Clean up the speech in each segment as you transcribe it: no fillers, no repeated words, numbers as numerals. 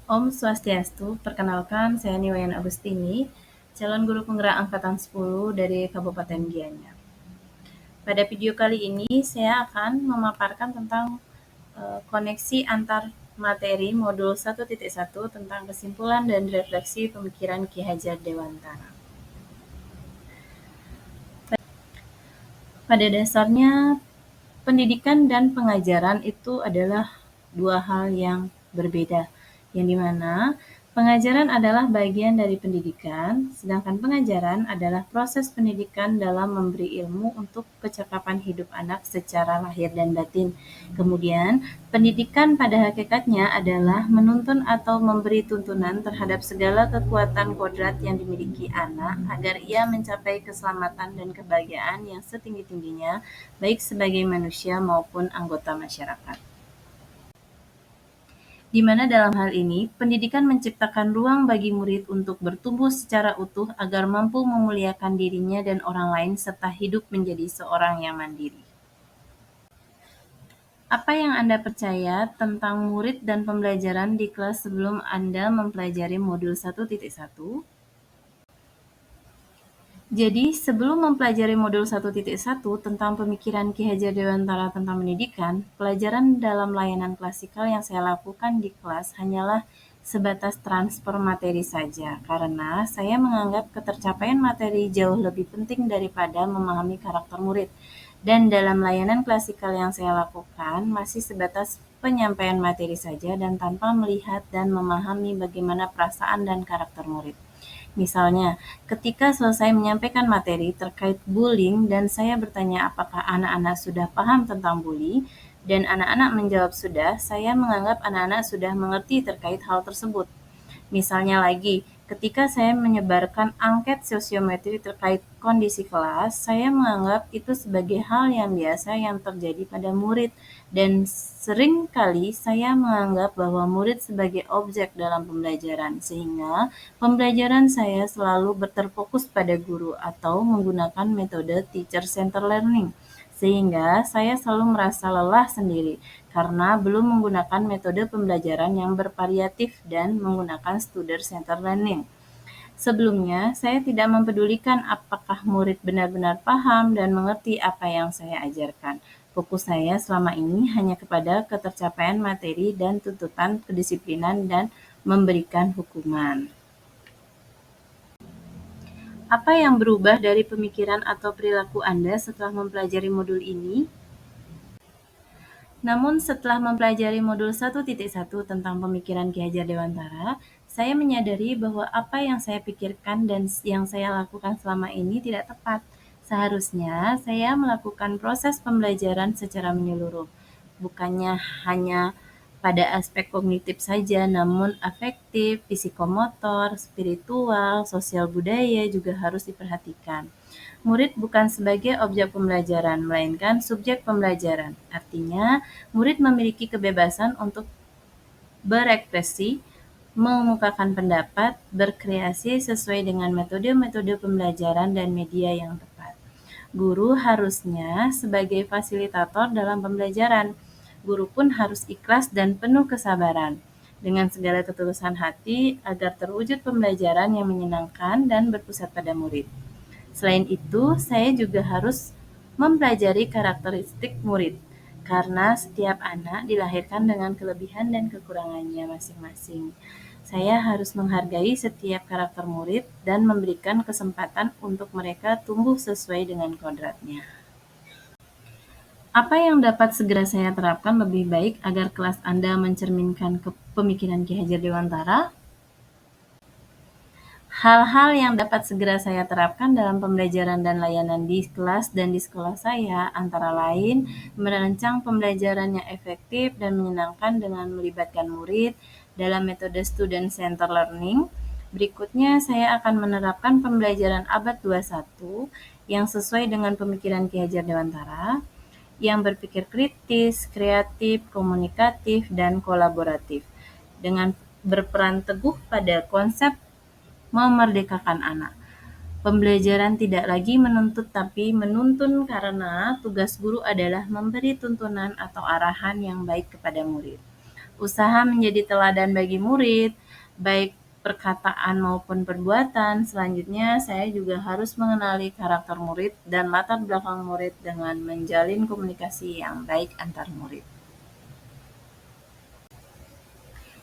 Om Swastiastu, perkenalkan saya Niwayan Agustini, calon guru penggerak angkatan 10 dari Kabupaten Gianyar. Pada video kali ini saya akan memaparkan tentang koneksi antar materi modul 1.1 tentang kesimpulan dan refleksi pemikiran Ki Hajar Dewantara. Pada dasarnya, pendidikan dan pengajaran itu adalah dua hal yang berbeda, yang dimana pengajaran adalah bagian dari pendidikan, sedangkan pengajaran adalah proses pendidikan dalam memberi ilmu untuk kecakapan hidup anak secara lahir dan batin. Kemudian, pendidikan pada hakikatnya adalah menuntun atau memberi tuntunan terhadap segala kekuatan kodrat yang dimiliki anak agar ia mencapai keselamatan dan kebahagiaan yang setinggi-tingginya baik sebagai manusia maupun anggota masyarakat. Di mana dalam hal ini, pendidikan menciptakan ruang bagi murid untuk bertumbuh secara utuh agar mampu memuliakan dirinya dan orang lain serta hidup menjadi seorang yang mandiri. Apa yang Anda percaya tentang murid dan pembelajaran di kelas sebelum Anda mempelajari modul 1.1? Jadi, sebelum mempelajari modul 1.1 tentang pemikiran Ki Hajar Dewantara tentang pendidikan, pelajaran dalam layanan klasikal yang saya lakukan di kelas hanyalah sebatas transfer materi saja, karena saya menganggap ketercapaian materi jauh lebih penting daripada memahami karakter murid. Dan dalam layanan klasikal yang saya lakukan masih sebatas penyampaian materi saja dan tanpa melihat dan memahami bagaimana perasaan dan karakter murid. Misalnya, ketika selesai menyampaikan materi terkait bullying dan saya bertanya apakah anak-anak sudah paham tentang bully, dan anak-anak menjawab sudah, saya menganggap anak-anak sudah mengerti terkait hal tersebut. Misalnya lagi, ketika saya menyebarkan angket sosiometri terkait kondisi kelas, saya menganggap itu sebagai hal yang biasa yang terjadi pada murid dan sering kali saya menganggap bahwa murid sebagai objek dalam pembelajaran, sehingga pembelajaran saya selalu terfokus pada guru atau menggunakan metode teacher-centered learning, sehingga saya selalu merasa lelah sendiri karena belum menggunakan metode pembelajaran yang bervariatif dan menggunakan student-centered learning. Sebelumnya, saya tidak mempedulikan apakah murid benar-benar paham dan mengerti apa yang saya ajarkan. Fokus saya selama ini hanya kepada ketercapaian materi dan tuntutan kedisiplinan dan memberikan hukuman. Apa yang berubah dari pemikiran atau perilaku Anda setelah mempelajari modul ini? Namun setelah mempelajari modul 1.1 tentang pemikiran Ki Hajar Dewantara, saya menyadari bahwa apa yang saya pikirkan dan yang saya lakukan selama ini tidak tepat. Seharusnya saya melakukan proses pembelajaran secara menyeluruh, bukannya hanya pada aspek kognitif saja, namun afektif, psikomotor, spiritual, sosial budaya juga harus diperhatikan. Murid bukan sebagai objek pembelajaran, melainkan subjek pembelajaran. Artinya, murid memiliki kebebasan untuk berekspresi, mengemukakan pendapat, berkreasi sesuai dengan metode-metode pembelajaran dan media yang tepat. Guru harusnya sebagai fasilitator dalam pembelajaran. Guru pun harus ikhlas dan penuh kesabaran dengan segala ketulusan hati agar terwujud pembelajaran yang menyenangkan dan berpusat pada murid. Selain itu, saya juga harus mempelajari karakteristik murid, karena setiap anak dilahirkan dengan kelebihan dan kekurangannya masing-masing. Saya harus menghargai setiap karakter murid dan memberikan kesempatan untuk mereka tumbuh sesuai dengan kodratnya. Apa yang dapat segera saya terapkan lebih baik agar kelas Anda mencerminkan pemikiran Ki Hajar Dewantara? Hal-hal yang dapat segera saya terapkan dalam pembelajaran dan layanan di kelas dan di sekolah saya antara lain merancang pembelajaran yang efektif dan menyenangkan dengan melibatkan murid dalam metode student-centered learning. Berikutnya, saya akan menerapkan pembelajaran abad 21 yang sesuai dengan pemikiran Ki Hajar Dewantara, yang berpikir kritis, kreatif, komunikatif, dan kolaboratif, dengan berperan teguh pada konsep memerdekakan anak. Pembelajaran tidak lagi menuntut tapi menuntun karena tugas guru adalah memberi tuntunan atau arahan yang baik kepada murid. Usaha menjadi teladan bagi murid, baik perkataan maupun perbuatan. Selanjutnya, saya juga harus mengenali karakter murid dan latar belakang murid dengan menjalin komunikasi yang baik antar murid.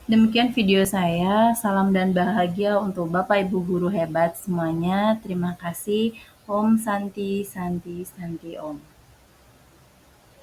Demikian video saya. Salam dan bahagia untuk Bapak Ibu guru hebat semuanya. Terima kasih. Om Santi Santi Santi Om.